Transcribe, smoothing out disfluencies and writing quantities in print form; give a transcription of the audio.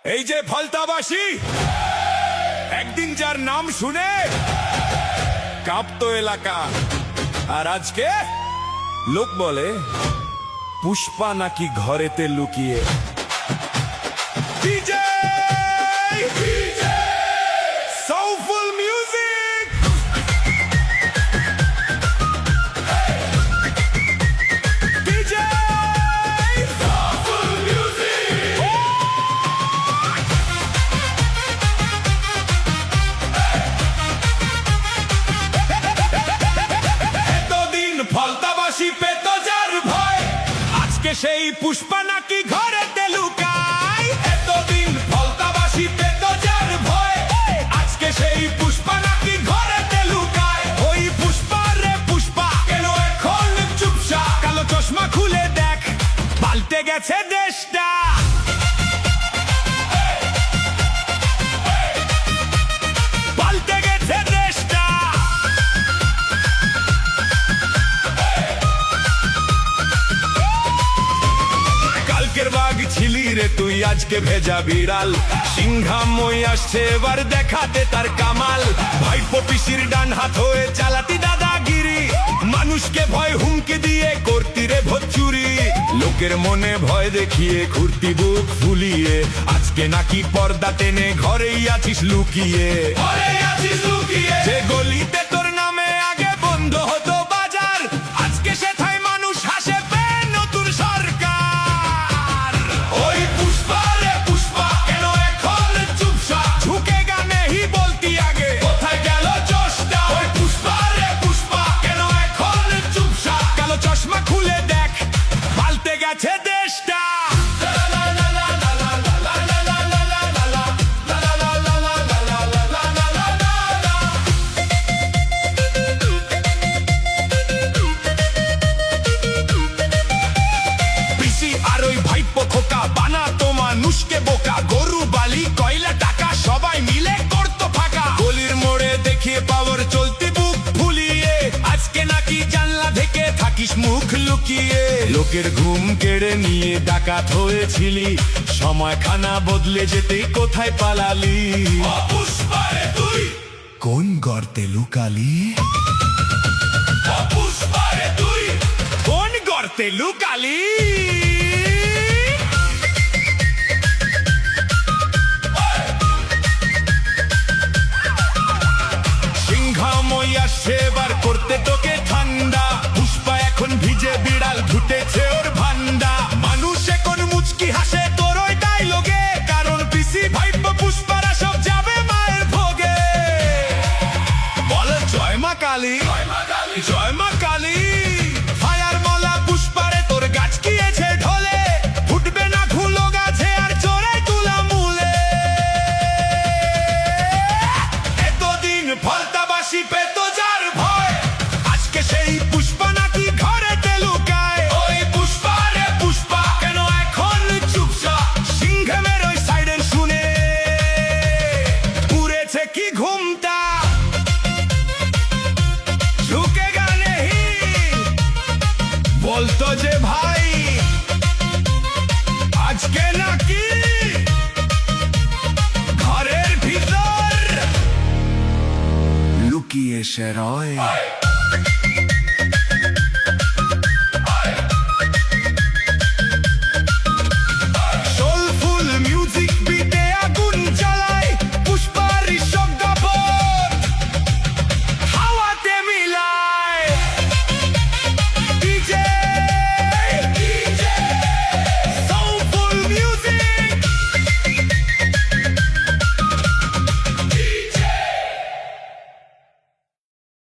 এই যে ফলতাবাসী, একদিন যার নাম শুনে কাঁপতো এলাকা, আর আজকে লোক বলে পুষ্পা নাকি ঘরেতে লুকিয়ে। DJ Saiful music. DJ Saiful music. এতদিন ফলতাবাসী পেত যার ভয়, আজকে সেই পুষ্পা নাকি ঘরেতে লুকায়। এতদিন ফলতাবাসী পেত যার ভয়, আজকে সেই পুষ্পা নাকি ঘরেতে লুকায়। ওই পুষ্পা রে পুষ্পা, কেন এখন চুপচাপ? কালো চশমা খুলে দেখ, পাল্টে গেছে দেশটা। পাল্টে গেছে দেশটা। কালকের বাঘ ছিলি রে তুই, আজকে ভেজা বিড়াল। সিংহাময় আসছে এবার দেখাতে তার কামাল। ভাইপো পিসির ডান হাত হয়ে চালাতি দাদাগিরি, মানুষকে ভয় হুমকি দিয়ে করতি রে ভোজচুরি। লোকের মনে ভয় দেখিয়ে ঘুরতি বুক ফুলিয়ে, আজকে নাকি পর্দা টেনে ঘরেই আছিস লুকিয়ে। যে গলিতে তোর নামে আগে বন্ধ হতো বাজার, আজকে সেথায় মানুষ হাসে পেয়ে নতুন সরকার। ওই পুষ্পা রে পুষ্পা, কেন এখন চুপচাপ? ঝুঁকে গানে হি বলতি আগে, কোথায় গেল জোশটা? ওই পুষ্পা রে পুষ্পা, কেন এখন চুপচাপ? কালো চশমা খুলে দেখ, পাল্টে গেছে দেশটা। আর ওই ভাইপো খোকা বানাতো মানুষকে বোকা। গরু বালি কয়লা টাকা সবাই মিলে করতো ফাঁকা। গলির মোড়ে দেখিয়ে পাওয়ার চলতি বুক ফুলিয়ে, আজকে নাকি জানলা থেকে থাকিস মুখ লুকিয়ে। লোকের ঘুম কেড়ে নিয়ে ডাকাত হয়েছিলি, সময় খানা বদলে যেতেই কোথায় পালালি? পুষ্পারে তুই কোন গর্তে লুকালি? পুষ্পারে তুই কোন গর্তে লুকালি? সিংহাময় আসছে এবার করতে তোকে ঠান্ডা। পুষ্পা এখন ভিজে বিড়াল, ঘুটেছে ওর ভান্ডা। মানুষ এখন মুচকি হাসে তোর ওই ডায়লগে, কারণ পিসি ভাইপো পুষ্পারা সব যাবে মায়ের ভোগে। বল জয় মা কালী, জয় মা কালী। ফায়ার মলা পুষ্পারে তোর গাছ কিয়েছে ঢলে, ফুটবে না ঘুলো গাছে আর চোরে তুলা মূলে। এতদিন ফলতাবাসী পেত যার ভয়, আজকে সেই পুষ্পা নাকি ঘরেতে লুকায়। ওই পুষ্পা রে পুষ্পা, কেন এখন চুপচাপ? সিংহের ওই সাইরেন শুনে পুড়েছে কি ঘুমটা? ঝুঁকে গানে হি বলতো যে ভাই, আজকে নাকি ঘরের ভিতর লুকিয়ে সে রয়।